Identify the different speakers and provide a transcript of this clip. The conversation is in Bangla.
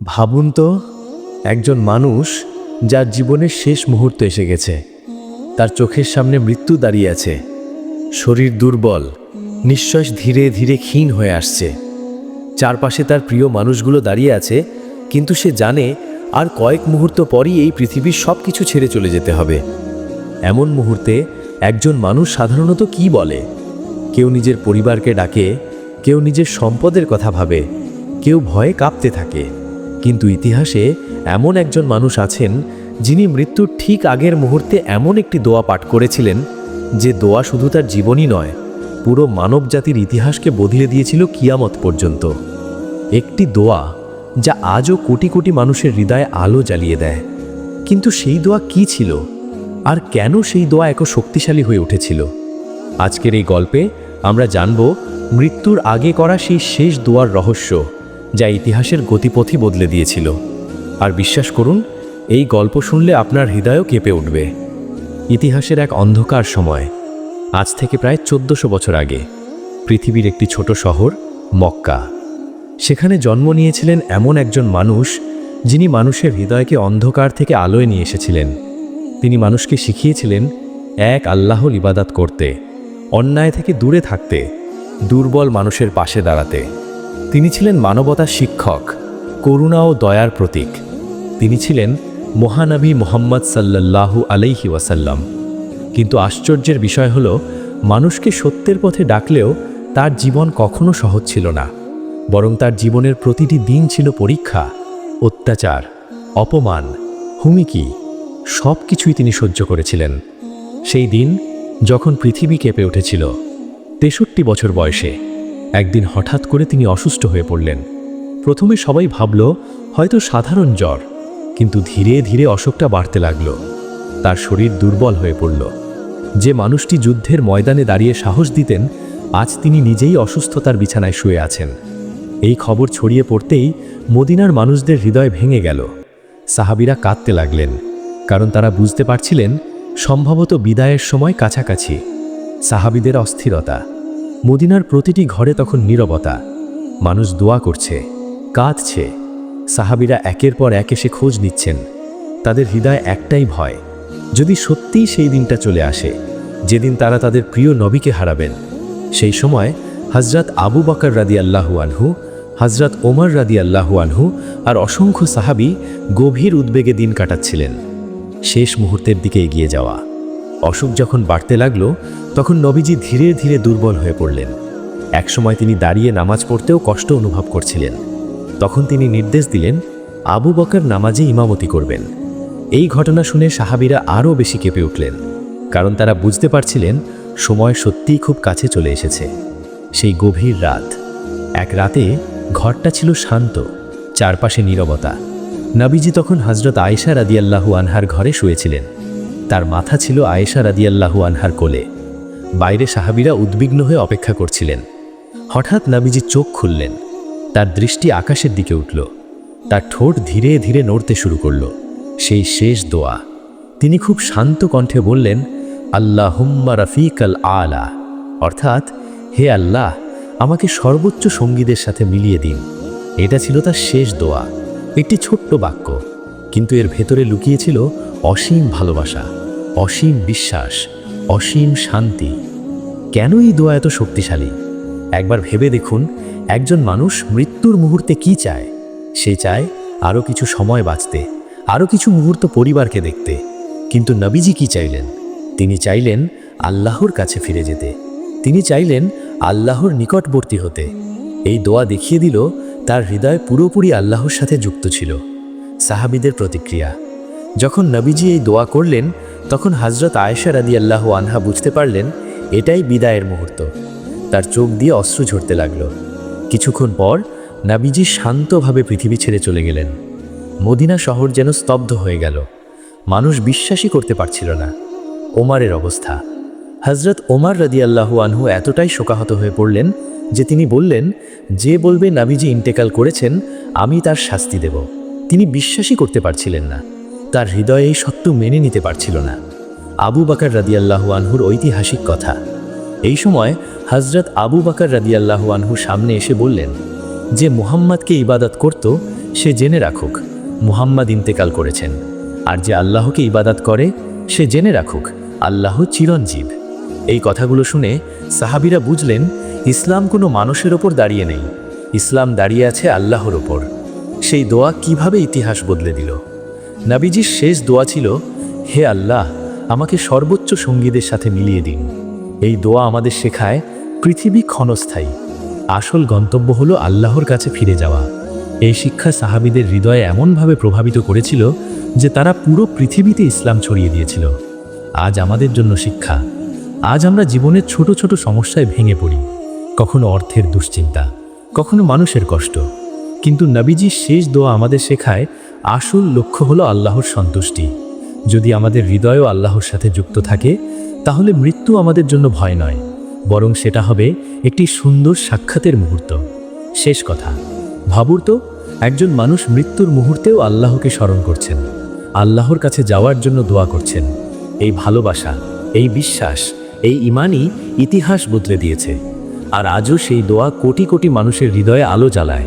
Speaker 1: ভাবুন তো, একজন মানুষ যার জীবনের শেষ মুহূর্ত এসে গেছে, তার চোখের সামনে মৃত্যু দাঁড়িয়ে আছে, শরীর দুর্বল, নিঃশ্বাস ধীরে ধীরে ক্ষীণ হয়ে আসছে, চারপাশে তার প্রিয় মানুষগুলো দাঁড়িয়ে আছে, কিন্তু সে জানে আর কয়েক মুহূর্ত পরই এই পৃথিবীর সব কিছু ছেড়ে চলে যেতে হবে। এমন মুহূর্তে একজন মানুষ সাধারণত কি বলে? কেউ নিজের পরিবারকে ডাকে, কেউ নিজের সম্পদের কথা ভাবে, কেউ ভয়ে কাঁপতে থাকে। কিন্তু ইতিহাসে এমন একজন মানুষ আছেন যিনি মৃত্যুর ঠিক আগের মুহূর্তে এমন একটি দোয়া পাঠ করেছিলেন, যে দোয়া শুধু তার জীবনই নয়, পুরো মানবজাতির ইতিহাসকে বদলে দিয়েছিল কিয়ামত পর্যন্ত। একটি দোয়া যা আজও কোটি কোটি মানুষের হৃদয়ে আলো জ্বালিয়ে দেয়। কিন্তু সেই দোয়া কি ছিল, আর কেন সেই দোয়া এত শক্তিশালী হয়ে উঠেছিল? আজকের এই গল্পে আমরা জানব মৃত্যুর আগে করা সেই শেষ দোয়ার রহস্য, যা ইতিহাসের গতিপথই বদলে দিয়েছিল। আর বিশ্বাস করুন, এই গল্প শুনলে আপনার হৃদয়ও কেঁপে উঠবে। ইতিহাসের এক অন্ধকার সময়, আজ থেকে প্রায় 1400 বছর আগে, পৃথিবীর একটি ছোট শহর মক্কা। সেখানে জন্ম নিয়েছিলেন এমন একজন মানুষ, যিনি মানুষের হৃদয়কে অন্ধকার থেকে আলোয় নিয়ে এসেছিলেন। তিনি মানুষকে শিখিয়েছিলেন এক আল্লাহর ইবাদত করতে, অন্যায় থেকে দূরে থাকতে, দুর্বল মানুষের পাশে দাঁড়াতে। তিনি ছিলেন মানবতার শিক্ষক, করুণা ও দয়ার প্রতীক। তিনি ছিলেন মহানবী মুহাম্মদ সাল্লাল্লাহু আলাইহি ওয়াসাল্লাম। কিন্তু আশ্চর্যের বিষয় হলো, মানুষকে সত্যের পথে ডাকলেও তার জীবন কখনো সহজ ছিল না। বরং তার জীবনের প্রতিটি দিন ছিল পরীক্ষা, অত্যাচার, অপমান, হুমকি, সব কিছুই তিনি সহ্য করেছিলেন। সেই দিন যখন পৃথিবী কেঁপে উঠেছিল, 63 বছর বয়সে একদিন হঠাৎ করে তিনি অসুস্থ হয়ে পড়লেন। প্রথমে সবাই ভাবল হয়তো সাধারণ জ্বর, কিন্তু ধীরে ধীরে অসুখটা বাড়তে লাগলো। তার শরীর দুর্বল হয়ে পড়ল। যে মানুষটি যুদ্ধের ময়দানে দাঁড়িয়ে সাহস দিতেন, আজ তিনি নিজেই অসুস্থতার বিছানায় শুয়ে আছেন। এই খবর ছড়িয়ে পড়তেই মদিনার মানুষদের হৃদয় ভেঙে গেল। সাহাবীরা কাঁদতে লাগলেন, কারণ তারা বুঝতে পারছিলেন সম্ভবত বিদায়ের সময় কাছাকাছি। সাহাবীদের অস্থিরতা, মদিনার প্রতিটি ঘরে তখন নীরবতা। মানুষ দোয়া করছে, কাঁদছে। সাহাবীরা একের পর এক এসে খোঁজ নিচ্ছেন। তাদের হৃদয় একটাই ভয়, যদি সত্যিই সেই দিনটা চলে আসে যেদিন তারা তাদের প্রিয় নবীকে হারাবেন। সেই সময় হযরত আবু বকর রাদিয়াল্লাহু আনহু, হযরত ওমর রাদিয়াল্লাহু আনহু আর অসংখ্য সাহাবী গভীর উদ্বেগে দিন কাটাচ্ছিলেন। শেষ মুহূর্তের দিকে এগিয়ে যাওয়া। অসুখ যখন বাড়তে লাগলো, তখন নবীজি ধীরে ধীরে দুর্বল হয়ে পড়লেন। একসময় তিনি দাঁড়িয়ে নামাজ পড়তেও কষ্ট অনুভব করছিলেন। তখন তিনি নির্দেশ দিলেন আবু বকর নামাজে ইমামতি করবেন। এই ঘটনা শুনে সাহাবীরা আরও বেশি কেঁপে উঠলেন, কারণ তারা বুঝতে পারছিলেন সময় সত্যিই খুব কাছে চলে এসেছে। সেই গভীর রাত, এক রাতে ঘরটা ছিল শান্ত, চারপাশে নীরবতা। নবীজি তখন হযরত আয়েশা রাদিয়াল্লাহু আনহার ঘরে শুয়েছিলেন। তার মাথা ছিল আয়েশা রাদিয়াল্লাহু আনহার কোলে। বাইরে সাহাবীরা উদ্বিগ্ন হয়ে অপেক্ষা করছিলেন। হঠাৎ নবীজি চোখ খুললেন। তার দৃষ্টি আকাশের দিকে উঠল। তার ঠোঁট ধীরে ধীরে নড়তে শুরু করল। সেই শেষ দোয়া। তিনি খুব শান্ত কণ্ঠে বললেন, আল্লাহুম্মা রাফিকাল আলা, অর্থাৎ হে আল্লাহ, আমাকে সর্বোচ্চ সঙ্গীদের সাথে মিলিয়ে দিন। এটা ছিল তার শেষ দোয়া। একটি ছোট্ট বাক্য, কিন্তু এর ভেতরে লুকিয়েছিল অসীম ভালোবাসা, অসীম বিশ্বাস, অসীম শান্তি। কেন এই দোয়া এত শক্তিশালী? একবার ভেবে দেখুন, একজন মানুষ মৃত্যুর মুহূর্তে কি চায়? সে চায় আরও কিছু সময় বাঁচতে, আরও কিছু মুহূর্ত পরিবারকে দেখতে। কিন্তু নবীজি কি চাইলেন? তিনি চাইলেন আল্লাহর কাছে ফিরে যেতে। তিনি চাইলেন আল্লাহর নিকটবর্তী হতে। এই দোয়া দেখিয়ে দিল তার হৃদয় পুরোপুরি আল্লাহর সাথে যুক্ত ছিল। সাহাবীদের প্রতিক্রিয়া। যখন নবীজি এই দোয়া করলেন, তখন হযরত আয়েশা রাদিয়াল্লাহু আনহা বুঝতে পারলেন এটাই বিদায়ের মুহূর্ত। তার চোখ দিয়ে অশ্রু ঝরতে লাগল। কিছুক্ষণ পর নবীজি শান্তভাবে পৃথিবী ছেড়ে চলে গেলেন। মদিনা শহর যেন স্তব্ধ হয়ে গেল। মানুষ বিশ্বাসই করতে পারছিল না। ওমরের অবস্থা। হযরত ওমর রাদিয়াল্লাহু আনহু এতটাই শোকাহত হয়ে পড়লেন যে তিনি বললেন, যে বলবে নবীজি ইন্তেকাল করেছেন, আমি তার শাস্তি দেব। তিনি বিশ্বাসই করতে পারছিলেন না। তার হৃদয়ে এই সত্য মেনে নিতে পারছিল না। আবু বকর রাদিয়াল্লাহু আনহুর ঐতিহাসিক কথা। এই সময় হযরত আবু বকর রাদিয়াল্লাহু আনহু সামনে এসে বললেন, যে মুহাম্মদকে ইবাদত করত, সে জেনে রাখুক মুহাম্মদ ইন্তেকাল করেছেন, আর যে আল্লাহকে ইবাদত করে সে জেনে রাখুক আল্লাহ চিরঞ্জীব। এই কথাগুলো শুনে সাহাবীরা বুঝলেন ইসলাম কোনো মানুষের ওপর দাঁড়িয়ে নেই, ইসলাম দাঁড়িয়ে আছে আল্লাহর ওপর। সেই দোয়া কিভাবে ইতিহাস বদলে দিল। নবীজির শেষ দোয়া ছিল, হে আল্লাহ, আমাকে সর্বোচ্চ সঙ্গীদের সাথে মিলিয়ে দিন। এই দোয়া আমাদের শেখায় পৃথিবী ক্ষণস্থায়ী, আসল গন্তব্য হলো আল্লাহর কাছে ফিরে যাওয়া। এই শিক্ষা সাহাবীদের হৃদয়ে এমনভাবে প্রভাবিত করেছিল যে তারা পুরো পৃথিবীতে ইসলাম ছড়িয়ে দিয়েছিল। আজ আমাদের জন্য শিক্ষা। আজ আমরা জীবনের ছোট ছোট সমস্যায় ভেঙে পড়ি, কখনো অর্থের দুশ্চিন্তা, কখনো মানুষের কষ্ট, কিন্তু নবীজির শেষ দোয়া আমাদের শেখায় আসল লক্ষ্য হলো আল্লাহর সন্তুষ্টি। যদি আমাদের হৃদয়ও আল্লাহর সাথে যুক্ত থাকে, তাহলে মৃত্যু আমাদের জন্য ভয় নয়, বরং সেটা হবে একটি সুন্দর সাক্ষাতের মুহূর্ত। শেষ কথা, ভাবুন তো, একজন মানুষ মৃত্যুর মুহূর্তেও আল্লাহকে স্মরণ করছেন, আল্লাহর কাছে যাওয়ার জন্য দোয়া করছেন। এই ভালোবাসা, এই বিশ্বাস, এই ঈমানই ইতিহাস বদলে দিয়েছে। আর আজও সেই দোয়া কোটি কোটি মানুষের হৃদয়ে আলো জ্বালায়।